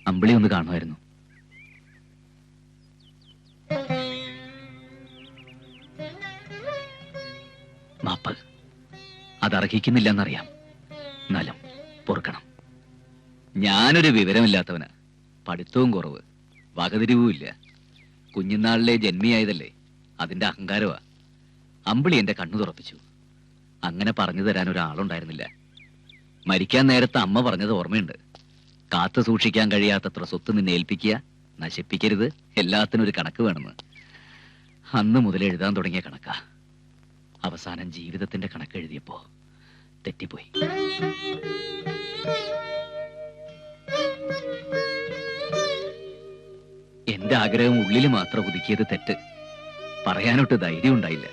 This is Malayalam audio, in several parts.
അമ്പിളി ഒന്ന് കാണുമായിരുന്നു. മാപ്പ് അതർഹിക്കുന്നില്ലെന്നറിയാം, എന്നാലും പൊറുക്കണം. ഞാനൊരു വിവരമില്ലാത്തവന്, പഠിത്തവും കുറവ്, വകതിരിവും ഇല്ല. കുഞ്ഞുനാളിലെ ജന്മിയായതല്ലേ, അതിന്റെ അഹങ്കാരമാ. അമ്പിളി എന്റെ കണ്ണു തുറപ്പിച്ചു. അങ്ങനെ പറഞ്ഞു തരാൻ ഒരാളുണ്ടായിരുന്നില്ല. മരിക്കാൻ നേരത്തെ അമ്മ പറഞ്ഞത് ഓർമ്മയുണ്ട്. കാത്തു സൂക്ഷിക്കാൻ കഴിയാത്തത്ര സ്വത്ത് നിന്നെ ഏൽപ്പിക്കുക, നശിപ്പിക്കരുത്, എല്ലാത്തിനും ഒരു കണക്ക് വേണമെന്ന്. അന്ന് മുതൽ എഴുതാൻ തുടങ്ങിയ കണക്കാ. അവസാനം ജീവിതത്തിന്റെ കണക്ക് എഴുതിയപ്പോ തെറ്റിപ്പോയി. എന്റെ ആഗ്രഹം ഉള്ളിൽ മാത്രം ഒതുക്കിയത് തെറ്റ്. പറയാനൊട്ട് ധൈര്യം ഉണ്ടായില്ല.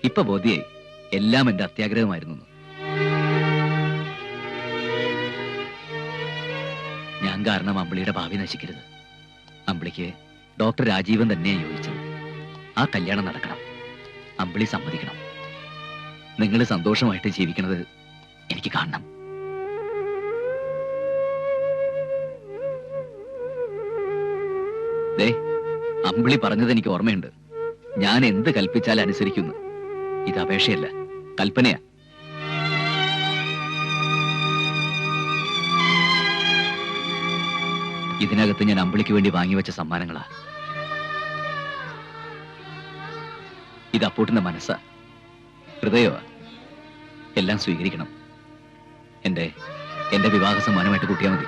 ഇപ്പൊ ബോധ്യായി എല്ലാം എന്റെ അത്യാഗ്രഹമായിരുന്നു. ഞാൻ കാരണം അമ്പിളിയുടെ ഭാവി നശിക്കരുത്. അമ്പിളിക്ക് ഡോക്ടർ രാജീവൻ തന്നെയാ യോജിച്ചത്. ആ കല്യാണം നടക്കണം. അമ്പിളി സമ്മതിക്കണം. നിങ്ങൾ സന്തോഷമായിട്ട് ജീവിക്കണത് എനിക്ക് കാണണം. ദേ, അമ്പിളി പറഞ്ഞത് എനിക്ക് ഓർമ്മയുണ്ട്. ഞാൻ എന്ത് കൽപ്പിച്ചാൽ അനുസരിക്കുന്നു. ഇത് അപേക്ഷയല്ല, കൽപ്പനയാ. ഇതിനകത്ത് ഞാൻ അമ്പിളിക്ക് വേണ്ടി വാങ്ങിവെച്ച സമ്മാനങ്ങളാ. ഇത് അപ്പൂട്ടിന്റെ മനസ്സാ, ഹൃദയമാ. എല്ലാം സ്വീകരിക്കണം. എന്റെ വിവാഹ സമ്മാനമായിട്ട് കൂട്ടിയാൽ മതി.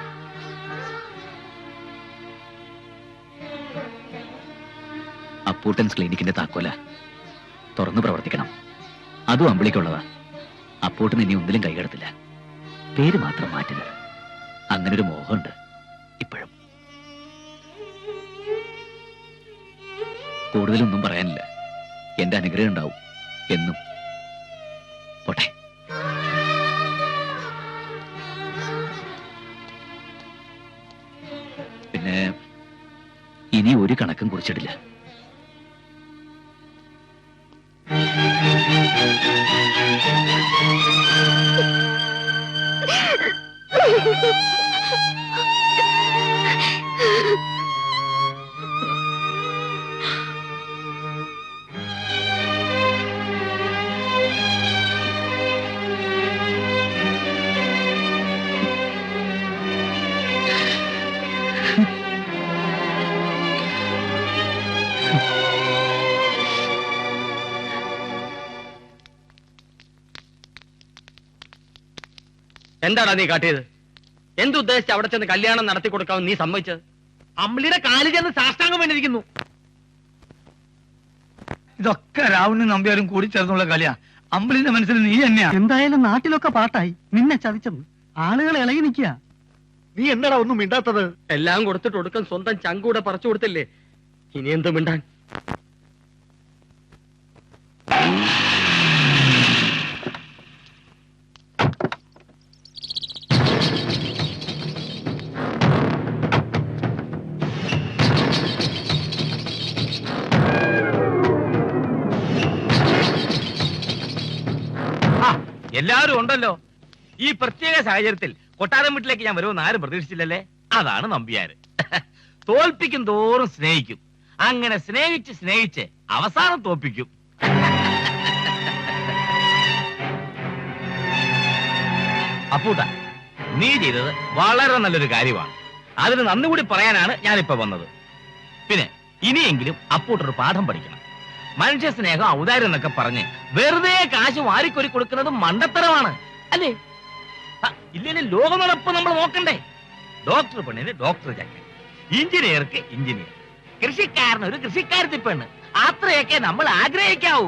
അപ്പൂട്ടൻസ് ക്ലിനിക്കിന്റെ താക്കോല തുറന്നു പ്രവർത്തിക്കണം. അതും അമ്പിളിക്കുള്ളതാ. അപ്പൂട്ടൻ ഇനി ഒന്നിലും കൈകടത്തില്ല. പേര് മാത്രം മാറ്റരുത്. അങ്ങനൊരു മോഹമുണ്ട് ഇപ്പോഴും. കൂടുതലൊന്നും പറയാനില്ല. എന്റെ അനുഗ്രഹം ഉണ്ടാവും എന്നും. പോട്ടെ. പിന്നെ ഇനി ഒരു കണക്കും കുറിച്ചിടില്ല. എന്താടാ നീ കാട്ടിയത്? എന്തുദ്ദേശിച്ച് അവിടെ ചെന്ന് കല്യാണം നടത്തി കൊടുക്കാമെന്ന് നീ സമ്മതിച്ചത്? അമ്പിളിയുടെ കാലിൽ ചെന്ന് സാഷ്ടാംഗം വേണ്ടിയിരിക്കുന്നു. ഇതൊക്കെ രാവണനും നമ്പ്യാരും കൂടി ചേർന്നുള്ള കളിയാ. അമ്പിളിന്റെ മനസ്സിൽ നീ തന്നെയാ. എന്തായാലും നാട്ടിലൊക്കെ പാട്ടായി. നിന്നെ ചതിച്ചത് ആളുകൾ ഇളകി നിൽക്കുക. നീ എന്താടാ ഒന്നും മിണ്ടാത്തത്? എല്ലാം കൊടുത്തിട്ട് ഒടുക്കം സ്വന്തം ചങ്കൂടെ പറിച്ചു കൊടുത്തില്ലേ. ഇനി എന്ത് മിണ്ടാൻ? എല്ലാവരും ഉണ്ടല്ലോ. ഈ പ്രത്യേക സാഹചര്യത്തിൽ കൊട്ടാരം വീട്ടിലേക്ക് ഞാൻ വരുമെന്ന് ആരും പ്രതീക്ഷിച്ചില്ലല്ലേ. അതാണ് നമ്പ്യാര്. തോൽപ്പിക്കും തോറും സ്നേഹിക്കും. അങ്ങനെ സ്നേഹിച്ച് സ്നേഹിച്ച് അവസാനം തോൽപ്പിക്കും. അപ്പൂട്ട, നീ ചെയ്തത് വളരെ നല്ലൊരു കാര്യമാണ്. അതിന് നന്ദി കൂടി പറയാനാണ് ഞാനിപ്പോ വന്നത്. പിന്നെ ഇനിയെങ്കിലും അപ്പൂട്ടൊരു പാഠം പഠിക്കണം. മനുഷ്യ സ്നേഹം, ഔദാര്യം എന്നൊക്കെ പറഞ്ഞ് വെറുതെ കാശ് വാരിക്കൊരി കൊടുക്കുന്നത് മണ്ടത്തരമാണ്, അല്ലേ? ഇല്ലേ, ലോക നടപ്പ് നമ്മൾ നോക്കണ്ടേ? ഡോക്ടർ പെണ്ണിന് ഡോക്ടർ ചക്കൻ, എഞ്ചിനീയർക്ക് എഞ്ചിനീയർ, കൃഷിക്കാരന് ഒരു കൃഷിക്കാരത്തി പെണ്ണ്. അത്രയൊക്കെ നമ്മൾ ആഗ്രഹിക്കാവൂ.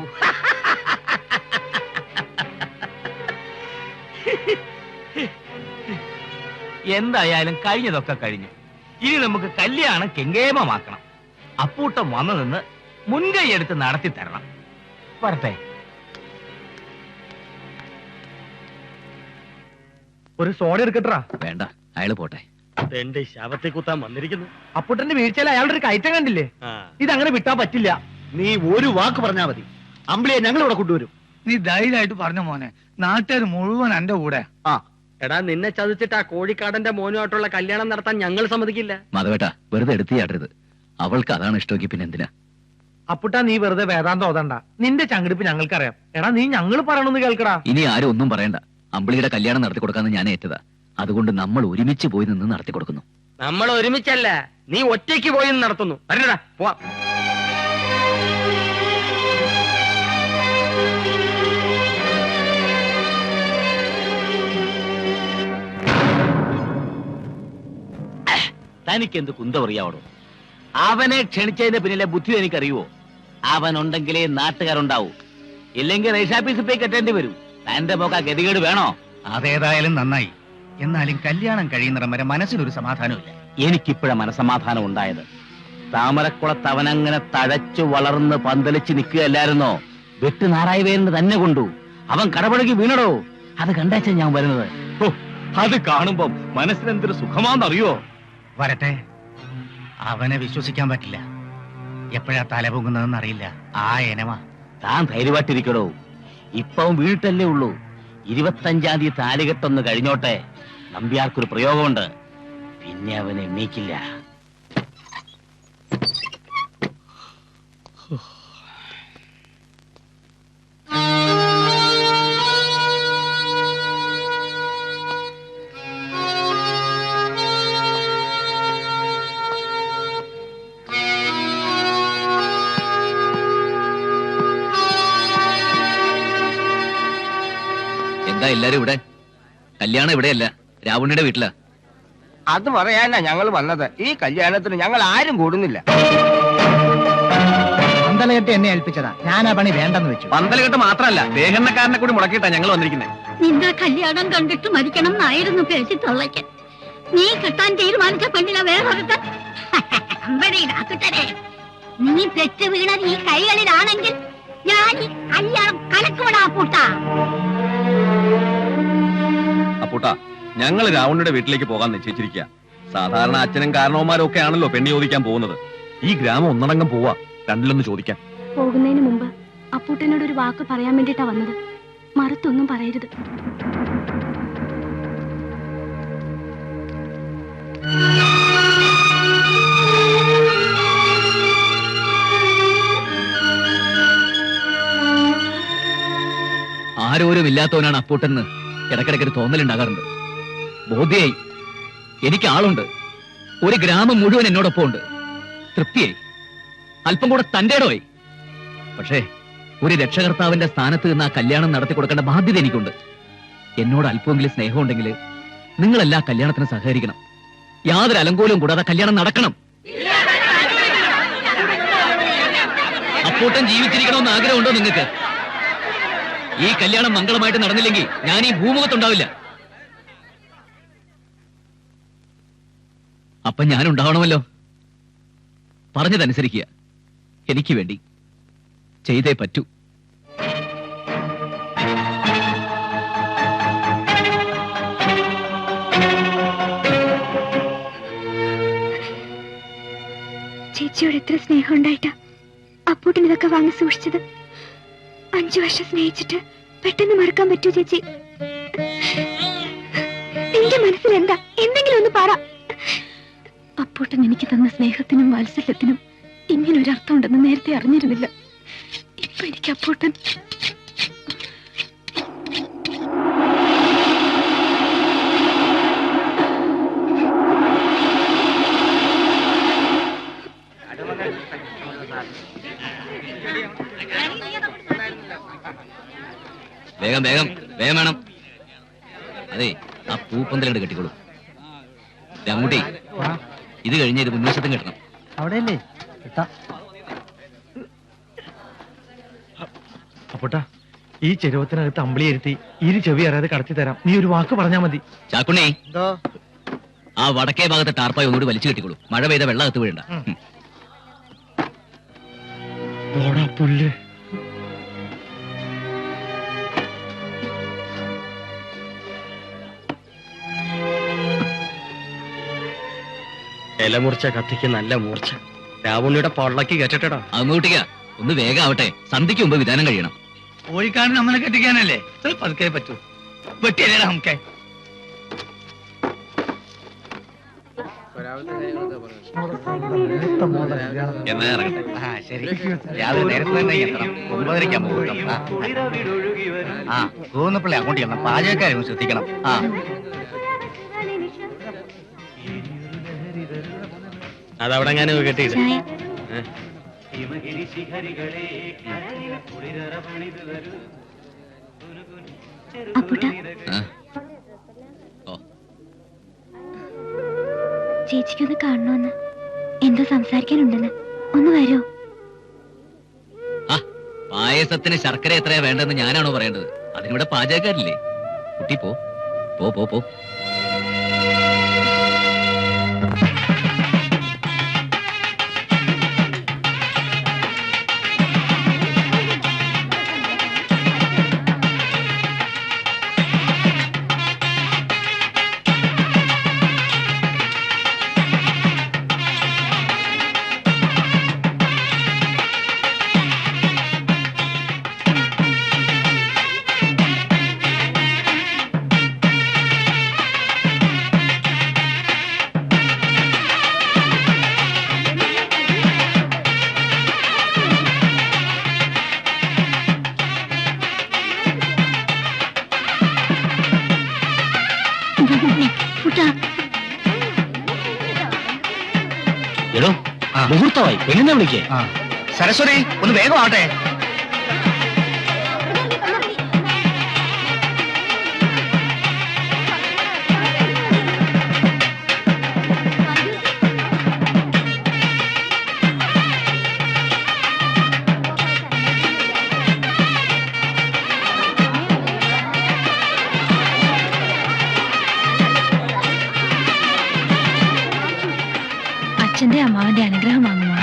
എന്തായാലും കഴിഞ്ഞതൊക്കെ കഴിഞ്ഞു. ഇനി നമുക്ക് കല്യാണം കെങ്കേമമാക്കണം. അപ്പൂട്ടം വന്നു നിന്ന് മുൻകൈ എടുത്ത് നടത്തി തരണം. വരട്ടെ. ഒരു സോഡ എടുക്കട്ടാ? വേണ്ട, അയാള് പോട്ടെ. എന്റെ ശവത്തെ കുത്താൻ വന്നിരിക്കുന്നു. അപ്പുട്ടന്റെ വീഴ്ചയിൽ അയാളുടെ ഒരു കയറ്റം കണ്ടില്ലേ? ഇതങ്ങനെ വിട്ടാ പറ്റില്ല. നീ ഒരു വാക്ക് പറഞ്ഞാ മതി. അമ്പിളിയെ ഞങ്ങൾ ഇവിടെ കൊണ്ടുവരും. നീ ധൈര്യമായിട്ട് പറഞ്ഞ മോനെ. നാട്ടുകാർ മുഴുവൻ എന്റെ കൂടെ. ആ എടാ നിന്നെ ചതിച്ചിട്ട് ആ കോഴിക്കാടന്റെ മോനുമായിട്ടുള്ള കല്യാണം നടത്താൻ ഞങ്ങൾ സമ്മതിക്കില്ല. മാധവേട്ട വെറുതെ എടുത്തിയാടരുത്. അവൾക്ക് അതാണ് ഇഷ്ടമെങ്കിൽ പിന്നെ എന്തിനാ? അപ്പുട്ടാ നീ വെറുതെ വേദാന്തം ഓതണ്ട. നിന്റെ ചങ്കിടിപ്പ് ഞങ്ങൾക്കറിയാം. എടാ നീ ഞങ്ങൾ പറയണമെന്ന് കേൾക്കടാ. ഇനി ആരും ഒന്നും പറയണ്ട. അമ്പിളിയുടെ കല്യാണം നടത്തി കൊടുക്കാന്ന് ഞാൻ ഏറ്റതാ. അതുകൊണ്ട് നമ്മൾ ഒരുമിച്ച് പോയി നിന്ന് നടത്തി കൊടുക്കുന്നു. നമ്മൾ ഒരുമിച്ചല്ല, നീ ഒറ്റയ്ക്ക് പോയി നടത്തുന്നു. വരണടാ പോവാ. തനിക്ക് എന്ത് കുന്തറിയാവടോ? അവനെ ക്ഷണിച്ചതിന്റെ പിന്നിലെ ബുദ്ധി എനിക്കറിയുവോ? അവനുണ്ടെങ്കിലേ നാട്ടുകാരുണ്ടാവൂ, ഇല്ലെങ്കിൽ റേഷാപ്പീസിൽ പോയി കെട്ടേണ്ടി വരും. തന്റെ പോക്ക ഗതികേട് വേണോ? അതേതായാലും നന്നായി. എന്നാലും കല്യാണം കഴിയുന്നിടം വരെ മനസ്സിലൊരു സമാധാനമില്ല. എനിക്കിപ്പോഴ മനസമാധാനം ഉണ്ടായത്. താമരക്കുളത്ത് അവനങ്ങനെ തഴച്ചു വളർന്ന് പന്തലിച്ച് നിൽക്കുകയല്ലായിരുന്നോ? വെട്ട് നാറായി വേരുന്ന് തന്നെ കൊണ്ടു. അവൻ കടപഴകി വീണടോ. അത് കണ്ടേച്ച ഞാൻ വരുന്നത്. അത് കാണുമ്പോ മനസ്സിനെന്തൊരു സുഖമാണെന്നറിയോ? വരട്ടെ, അവനെ വിശ്വസിക്കാൻ പറ്റില്ല. എപ്പോഴാ തല പൊങ്ങുന്നതെന്ന് അറിയില്ല. ആ എനമാ. താൻ ധൈര്യമായിട്ടിരിക്കടോ. ഇപ്പം വീട്ടല്ലേ ഉള്ളൂ. 25-ാം തീയതി താലികെട്ടൊന്ന് കഴിഞ്ഞോട്ടെ. നമ്പ്യാർക്കൊരു പ്രയോഗമുണ്ട്, പിന്നെ അവൻ എണ്ണീക്കില്ല. എന്താ എല്ലാരും ഇവിടെ? കല്യാണം ഇവിടെയല്ല, രാവണിയുടെ വീട്ടിലാ. അത് പറയാനാ ഞങ്ങൾ വന്നത്. ഈ കല്യാണത്തിന് ഞങ്ങൾ ആരും കൂടുന്നില്ല. പന്തലകെട്ട് എന്നെ ഏൽപ്പിച്ചതാ. ഞാൻ ആ പണി വേണ്ടെന്ന് വെച്ചു. പന്തലുകെട്ട് മാത്രല്ല, ദേഹണ്ണക്കാരനെ കൂടി മുടക്കിയിട്ടാ ഞങ്ങൾ വന്നിരിക്കുന്നത്. നിന്റെ കല്യാണം കണ്ടിട്ട് മരിക്കണം എന്നായിരുന്നു പേശി തള്ളയ്ക്ക്. നീ കെട്ടാൻ തീരുമാനിച്ച പെണ്ണിനെ വേറൊരുത്തൻ. നീ പെറ്റ് വീണത് ഈ കൈകളിലാണെങ്കിൽ ഞാൻ ഈ കല്യാണം കലക്കുവിടാ പൂട്ടാ. അപ്പൂട്ടാ, ഞങ്ങൾ രാവണിയുടെ വീട്ടിലേക്ക് പോകാൻ നിശ്ചയിച്ചിരിക്കുക. സാധാരണ അച്ഛനും കാരണവന്മാരും ഒക്കെ ആണല്ലോ പെണ്ണി ചോദിക്കാൻ പോകുന്നത്. ഈ ഗ്രാമം ഒന്നടങ്കം പോവാ, രണ്ടിലൊന്ന് ചോദിക്കാൻ. പോകുന്നതിന് മുമ്പ് അപ്പൂട്ടനോട് ഒരു വാക്ക് പറയാൻ വേണ്ടിട്ടാ വന്നത്. മറുത്തൊന്നും പറയരുത്. ആരോരും ഇല്ലാത്തവനാണ് അപ്പൂട്ടെന്ന് ഇടക്കിടക്കൊരു തോന്നലുണ്ടാകാറുണ്ട്. ബോധ്യായി. എനിക്ക് ആളുണ്ട്. ഒരു ഗ്രാമം മുഴുവൻ എന്നോടൊപ്പം ഉണ്ട്. തൃപ്തിയായി. അല്പം കൂടെ തന്റേടമായി. പക്ഷേ ഒരു രക്ഷകർത്താവിന്റെ സ്ഥാനത്ത് നിന്ന് ആ കല്യാണം നടത്തി കൊടുക്കേണ്ട ബാധ്യത എനിക്കുണ്ട്. എന്നോട് അല്പമെങ്കിലും സ്നേഹമുണ്ടെങ്കിൽ നിങ്ങളെല്ലാ കല്യാണത്തിന് സഹകരിക്കണം. യാതൊരു അലങ്കോലവും കൂടാതെ കല്യാണം നടക്കണം. അപ്പൂട്ടൻ ജീവിച്ചിരിക്കണമെന്ന് ആഗ്രഹമുണ്ടോ നിങ്ങൾക്ക്? ഈ കല്യാണം മംഗളമായിട്ട് നടന്നില്ലെങ്കിൽ ഞാൻ ഈ ഭൂമുഖത്തുണ്ടാവില്ല. അപ്പൊ ഞാൻ ഉണ്ടാവണമല്ലോ. പറഞ്ഞതനുസരിക്കുക. എനിക്ക് വേണ്ടി ചെയ്തേ പറ്റൂ. ചേച്ചിയോട് എത്ര സ്നേഹം ഉണ്ടായിട്ടാ അപ്പൂട്ടൻ ഇതൊക്കെ വാങ്ങി സൂക്ഷിച്ചത്. 5 വർഷം സ്നേഹിച്ചിട്ട് പെട്ടെന്ന് മറക്കാൻ പറ്റൂ ചേച്ചി? നിന്റെ മനസ്സിൽ എന്താ? എന്തെങ്കിലും ഒന്ന് പറ. അപ്പൂട്ടൻ എനിക്ക് തന്ന സ്നേഹത്തിനും വാത്സല്യത്തിനും ഇങ്ങനൊരു അർത്ഥം ഉണ്ടെന്ന് നേരത്തെ അറിഞ്ഞിരുന്നില്ല. ഇപ്പൊ എനിക്ക് അപ്പൂട്ടൻ വേഗം വേഗം വേഗം വേണം. അതെ, ആ പൂപ്പന്തലങ്ങട് കെട്ടിക്കോളൂ. രാമൂട്ടി, ഇത് കഴിഞ്ഞ ഇത് മുൻവശത്തും കെട്ടണം. അവിടെയല്ലേ? അപ്പുട്ടാ, ഈ ചെരുവത്തിനകത്ത് അമ്പിളിയിരുത്തി ഇരു ചെവി അറിയാതെ കടത്തി തരാം. നീ ഒരു വാക്ക് പറഞ്ഞാ മതി. ചാക്കുണ്ണി, ആ വടക്കേ ഭാഗത്തെ ടാർപ്പായി ഒന്നുകൂടി വലിച്ചു കെട്ടിക്കോളൂ. മഴ പെയ്ത വെള്ളം അകത്ത് വീഴണ്ട. പുല്ല്. ഇലമുറിച്ച കത്തിക്ക് നല്ല മൂർച്ച. രാവണിയുടെ പൊള്ളക്ക് കേട്ടിട്ടോ? അങ്ങോട്ടേക്കാ. ഒന്ന് വേഗം ആവട്ടെ. സന്ധ്യയ്ക്ക് മുമ്പ് വിധാനം കഴിയണം. കോഴിക്കാരൻ നമ്മളെ കെട്ടിക്കാനല്ലേ? പതുക്കെ പറ്റൂ. വെട്ടിയല്ലേടാ നമുക്ക്. എന്നാ ഇറങ്ങട്ടെ. ആ ശരി രാവിലെ നേരത്തെ തന്നെ എത്തണം. 9:30 മുഹൂർത്തം. ആ തോന്നപ്പിള്ളി അങ്ങോട്ട് ചെല്ലാം. പാചകക്കാരും ശ്രദ്ധിക്കണം. ആ അതവിടെ ഞാൻ കെട്ടിയിട്ട് അപ്പൂട്ടാ ആ? ഓ, ചേച്ചിക്കൊന്ന് കാണണമെന്ന് എന്തോ സംസാരിക്കാനുണ്ടെന്ന് ഒന്ന് വരുമോ? ആ, പായസത്തിന് ശർക്കര എത്രയാ വേണ്ടെന്ന് ഞാനാണോ പറയേണ്ടത്? അതിനിവിടെ പാചകക്കാരില്ലേ? കുട്ടി പോ പോ പോ പോ. എടോ മുഹൂർത്തമായി, പെണ്ണിനെ വിളിക്കേ. ആ സരസ്വതി ഒന്ന് വേഗം ആവട്ടെ. അച്ഛന്റെ അമ്മാവന്റെ അനുഗ്രഹം വാങ്ങുമോ?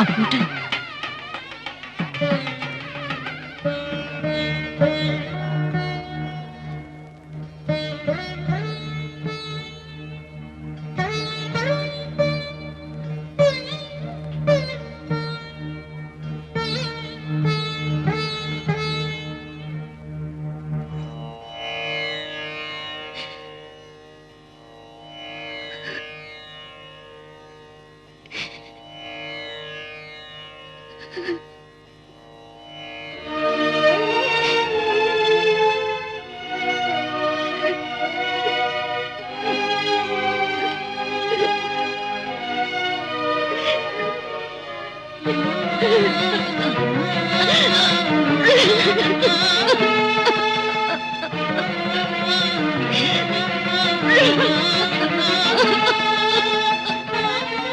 അപ്പൂട്ടൻ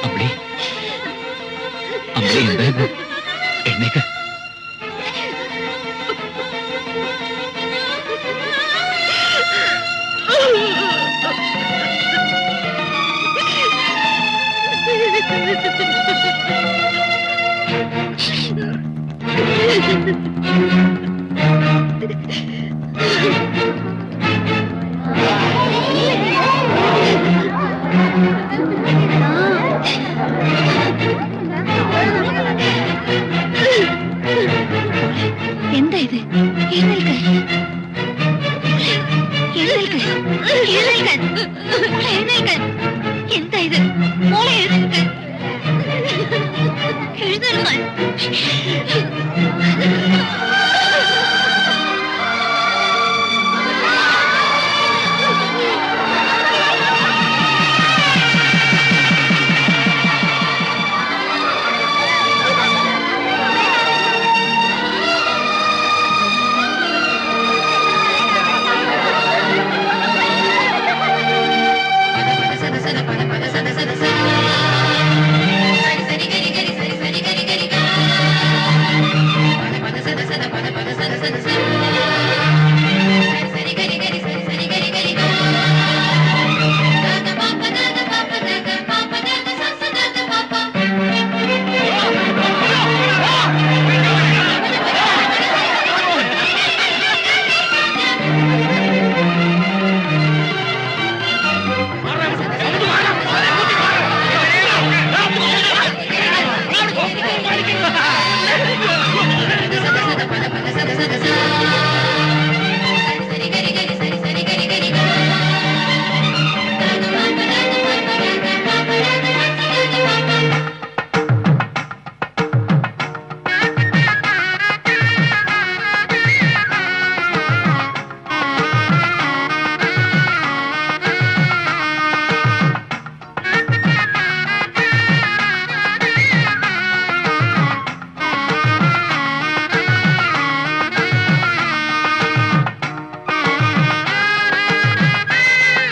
അമ്പിളി, അമ്പിളി എന്താ ഇത്? എണ്ണേക്ക്. എന്താ ഇത്? എഴുന്നേൽക്ക്. എഴുന്നേൽക്ക്. എഴുന്നേൽക്ക്. മോളെ എഴുന്നേൽക്ക്. എന്താ ഇത്? മോളെ എഴുന്നേൽക്ക്. എഴുന്നേൽക്കാൻ.